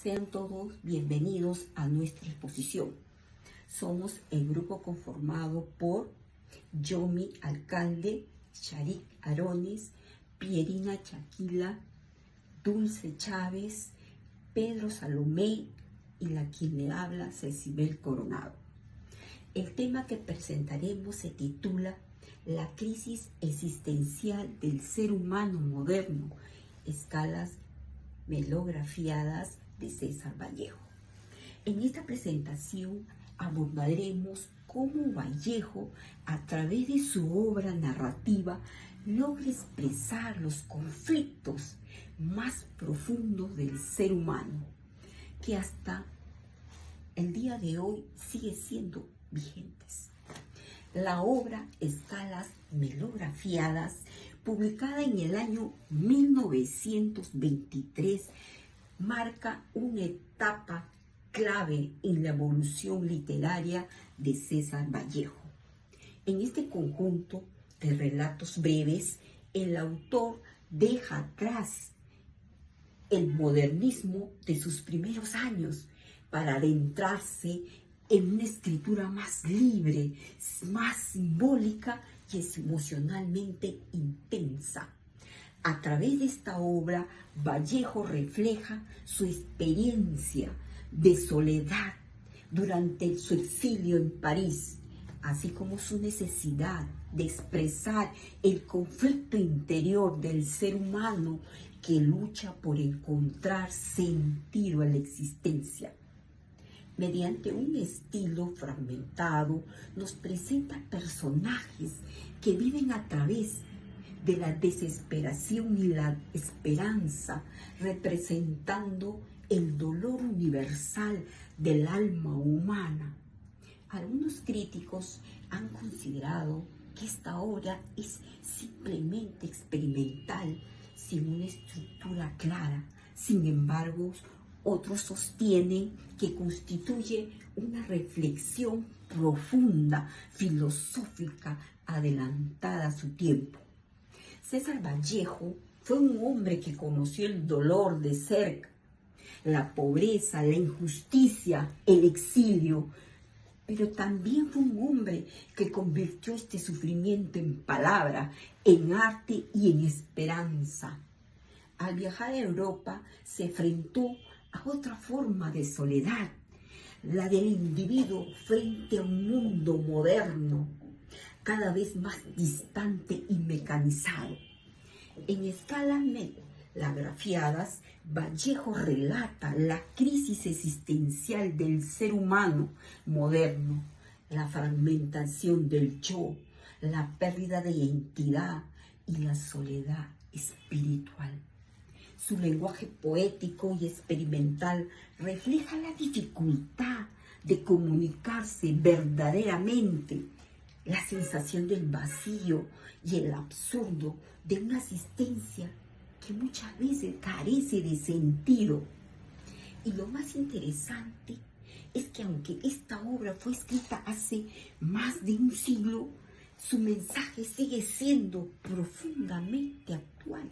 Sean todos bienvenidos a nuestra exposición. Somos el grupo conformado por Yomi Alcalde, Sharik Arones, Pierina Chaquila, Dulce Chávez, Pedro Salomé y la quien le habla, Cecibel Coronado. El tema que presentaremos se titula La crisis existencial del ser humano moderno, escalas melografiadas de César Vallejo. En esta presentación abordaremos cómo Vallejo, a través de su obra narrativa, logra expresar los conflictos más profundos del ser humano, que hasta el día de hoy sigue siendo vigentes. La obra Escalas melografiadas, publicada en el año 1923, marca una etapa clave en la evolución literaria de César Vallejo. En este conjunto de relatos breves, el autor deja atrás el modernismo de sus primeros años para adentrarse en una escritura más libre, más simbólica y emocionalmente intensa. A través de esta obra, Vallejo refleja su experiencia de soledad durante su exilio en París, así como su necesidad de expresar el conflicto interior del ser humano que lucha por encontrar sentido a la existencia. Mediante un estilo fragmentado, nos presenta personajes que viven a través de la desesperación y la esperanza, representando el dolor universal del alma humana. Algunos críticos han considerado que esta obra es simplemente experimental, sin una estructura clara. Sin embargo, otros sostienen que constituye una reflexión profunda, filosófica, adelantada a su tiempo. César Vallejo fue un hombre que conoció el dolor de cerca, la pobreza, la injusticia, el exilio, pero también fue un hombre que convirtió este sufrimiento en palabra, en arte y en esperanza. Al viajar a Europa se enfrentó a otra forma de soledad, la del individuo frente a un mundo moderno, cada vez más distante y mecanizado. En Escalas melografiadas, Vallejo relata la crisis existencial del ser humano moderno, la fragmentación del yo, la pérdida de identidad y la soledad espiritual. Su lenguaje poético y experimental refleja la dificultad de comunicarse verdaderamente, la sensación del vacío y el absurdo de una existencia que muchas veces carece de sentido. Y lo más interesante es que aunque esta obra fue escrita hace más de un siglo, su mensaje sigue siendo profundamente actual.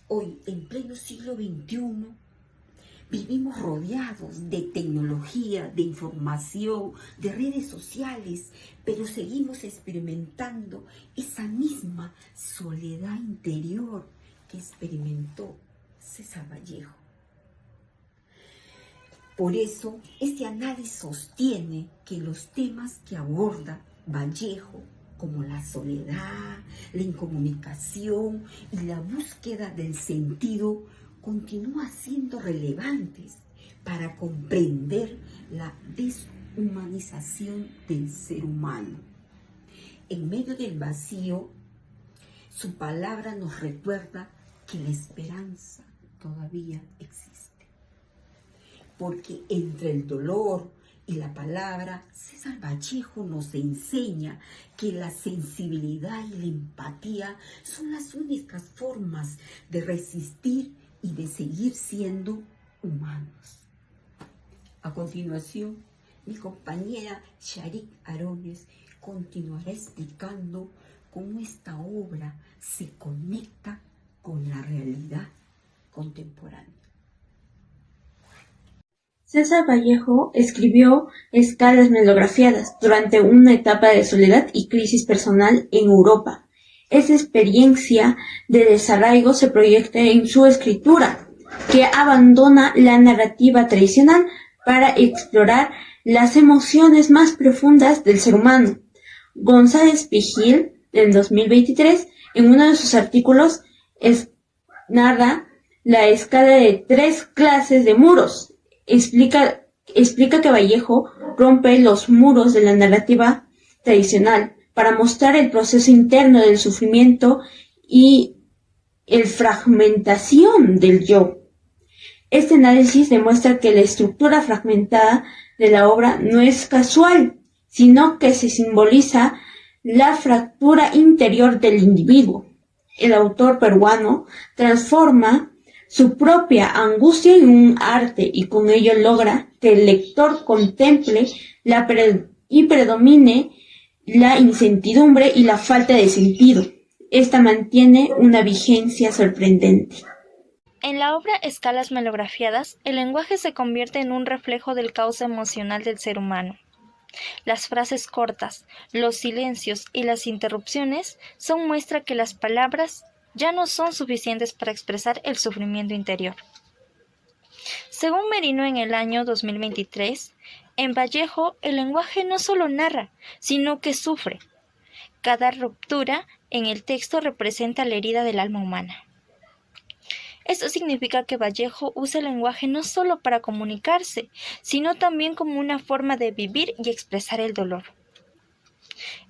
Hoy, en pleno siglo XXI, vivimos rodeados de tecnología, de información, de redes sociales, pero seguimos experimentando esa misma soledad interior que experimentó César Vallejo. Por eso, este análisis sostiene que los temas que aborda Vallejo, como la soledad, la incomunicación y la búsqueda del sentido, continúan siendo relevantes para comprender la deshumanización del ser humano. En medio del vacío, su palabra nos recuerda que la esperanza todavía existe. Porque entre el dolor y la palabra, César Vallejo nos enseña que la sensibilidad y la empatía son las únicas formas de resistir y de seguir siendo humanos. A continuación, mi compañera Sharik Arones continuará explicando cómo esta obra se conecta con la realidad contemporánea. César Vallejo escribió Escalas melografiadas durante una etapa de soledad y crisis personal en Europa. Esa experiencia de desarraigo se proyecta en su escritura, que abandona la narrativa tradicional para explorar las emociones más profundas del ser humano. González Vigil, en 2023, en uno de sus artículos, narra la escala de 3 clases de muros. Explica que Vallejo rompe los muros de la narrativa tradicional para mostrar el proceso interno del sufrimiento y la fragmentación del yo. Este análisis demuestra que la estructura fragmentada de la obra no es casual, sino que se simboliza la fractura interior del individuo. El autor peruano transforma su propia angustia en un arte y con ello logra que el lector contemple y predomine la incertidumbre y la falta de sentido. Esta mantiene una vigencia sorprendente. En la obra Escalas melografiadas, el lenguaje se convierte en un reflejo del caos emocional del ser humano. Las frases cortas, los silencios y las interrupciones son muestra que las palabras ya no son suficientes para expresar el sufrimiento interior. Según Merino en el año 2023, en Vallejo el lenguaje no solo narra, sino que sufre. Cada ruptura en el texto representa la herida del alma humana. Esto significa que Vallejo usa el lenguaje no solo para comunicarse, sino también como una forma de vivir y expresar el dolor.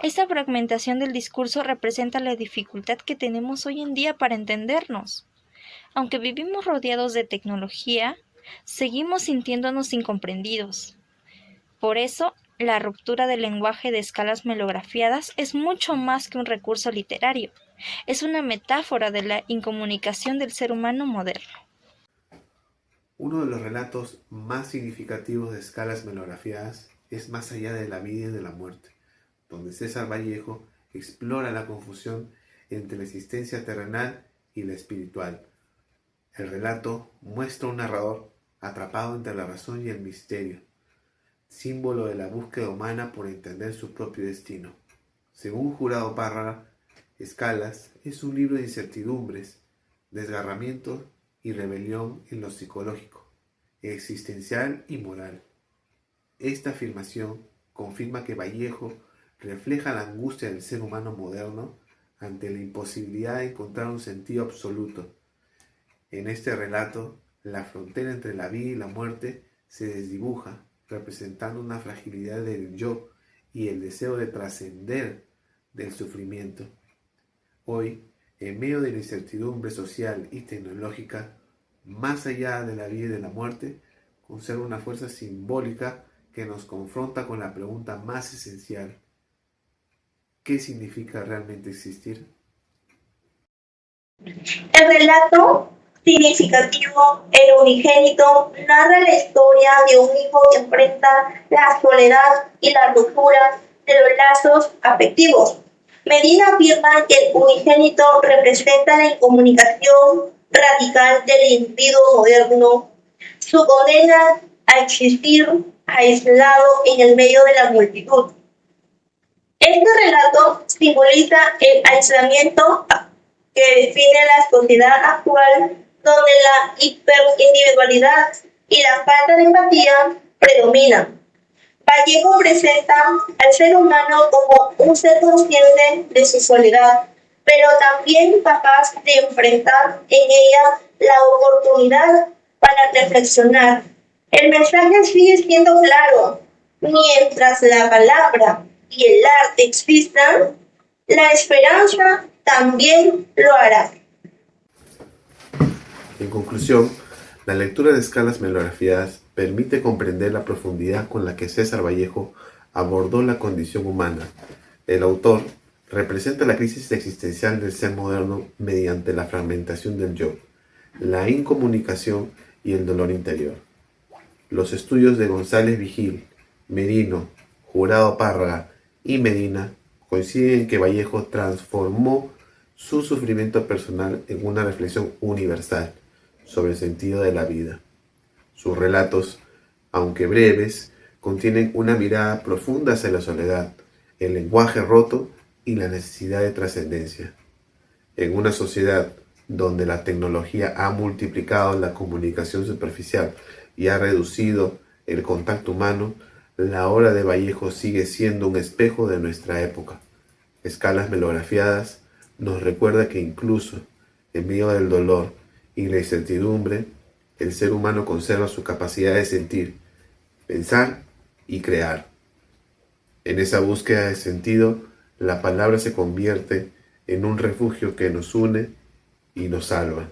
Esta fragmentación del discurso representa la dificultad que tenemos hoy en día para entendernos. Aunque vivimos rodeados de tecnología, seguimos sintiéndonos incomprendidos. Por eso, la ruptura del lenguaje de escalas melografiadas es mucho más que un recurso literario. Es una metáfora de la incomunicación del ser humano moderno. Uno de los relatos más significativos de Escalas melografiadas es Más allá de la vida y de la muerte, donde César Vallejo explora la confusión entre la existencia terrenal y la espiritual. El relato muestra a un narrador atrapado entre la razón y el misterio, símbolo de la búsqueda humana por entender su propio destino. Según Jurado Párraga, Escalas es un libro de incertidumbres, desgarramiento y rebelión en lo psicológico, existencial y moral. Esta afirmación confirma que Vallejo refleja la angustia del ser humano moderno ante la imposibilidad de encontrar un sentido absoluto. En este relato, la frontera entre la vida y la muerte se desdibuja, representando una fragilidad del yo y el deseo de trascender del sufrimiento. Hoy, en medio de la incertidumbre social y tecnológica, Más allá de la vida y de la muerte, conserva una fuerza simbólica que nos confronta con la pregunta más esencial: ¿qué significa realmente existir? El relato significativo, El unigénito, narra la historia de un hijo que enfrenta la soledad y la ruptura de los lazos afectivos. Medina afirma que el unigénito representa la incomunicación radical del individuo moderno, su condena a existir aislado en el medio de la multitud. Este relato simboliza el aislamiento que define la sociedad actual, donde la hiperindividualidad y la falta de empatía predominan. Vallejo presenta al ser humano como un ser consciente de su soledad, pero también capaz de enfrentar en ella la oportunidad para reflexionar. El mensaje sigue siendo claro: mientras la palabra y el arte existan, la esperanza también lo hará. En conclusión, la lectura de Escalas melografiadas permite comprender la profundidad con la que César Vallejo abordó la condición humana. El autor representa la crisis existencial del ser moderno mediante la fragmentación del yo, la incomunicación y el dolor interior. Los estudios de González Vigil, Merino, Jurado Párraga y Medina coinciden en que Vallejo transformó su sufrimiento personal en una reflexión universal sobre el sentido de la vida. Sus relatos aunque breves, contienen una mirada profunda hacia la soledad, el lenguaje roto y la necesidad de trascendencia. En una sociedad donde la tecnología ha multiplicado la comunicación superficial y ha reducido el contacto humano, la obra de Vallejo sigue siendo un espejo de nuestra época. Escalas melografiadas nos recuerda que incluso en medio del dolor y la incertidumbre, el ser humano conserva su capacidad de sentir, pensar y crear. En esa búsqueda de sentido, la palabra se convierte en un refugio que nos une y nos salva.